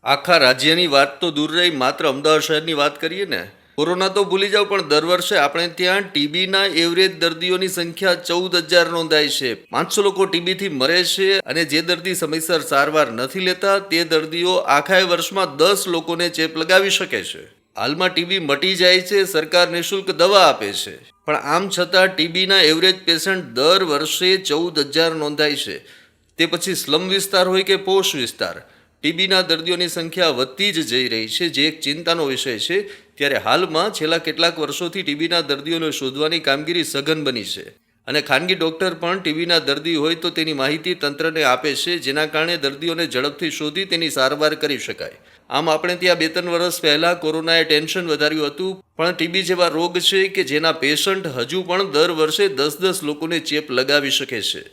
આખા રાજ્યની વાત તો દૂર રહી, માત્ર અમદાવાદ શહેરની વાત કરીએ ને, કોરોના તો ભૂલી જાઓ, પણ દર વર્ષે આપણે ત્યાં ટીબીના એવરેજ દર્દીઓની સંખ્યા 14,000 નોંધાય છે. 500 લોકો ટીબીથી મરે છે, અને જે દર્દી સમયસર સારવાર નથી લેતા તે દર્દીઓ આખા વર્ષમાં 10 લોકોને ચેપ લગાવી શકે છે. હાલમાં ટીબી મટી જાય છે, સરકાર નિઃશુલ્ક દવા આપે છે, પણ આમ છતાં ટીબીના એવરેજ પેશન્ટ દર વર્ષે 14,000 નોંધાય છે. તે પછી સ્લમ વિસ્તાર હોય કે પોશ વિસ્તાર, ટીબીના દર્દીઓની સંખ્યા વધતી જ જઈ રહી છે, જે એક ચિંતાનો વિષય છે. ત્યારે હાલમાં છેલ્લા કેટલાક વર્ષોથી ટીબીના દર્દીઓને શોધવાની કામગીરી સઘન બની છે, અને ખાનગી ડૉક્ટર પણ ટીબીના દર્દી હોય તો તેની માહિતી તંત્રને આપે છે, જેના કારણે દર્દીઓને ઝડપથી શોધી તેની સારવાર કરી શકાય. આમ આપણે ત્યાં 2-3 વર્ષ પહેલાં કોરોનાએ ટેન્શન વધાર્યું હતું, પણ ટીબી જેવા રોગ છે કે જેના પેશન્ટ હજુ પણ દર વર્ષે 10-10 લોકોને ચેપ લગાવી શકે છે.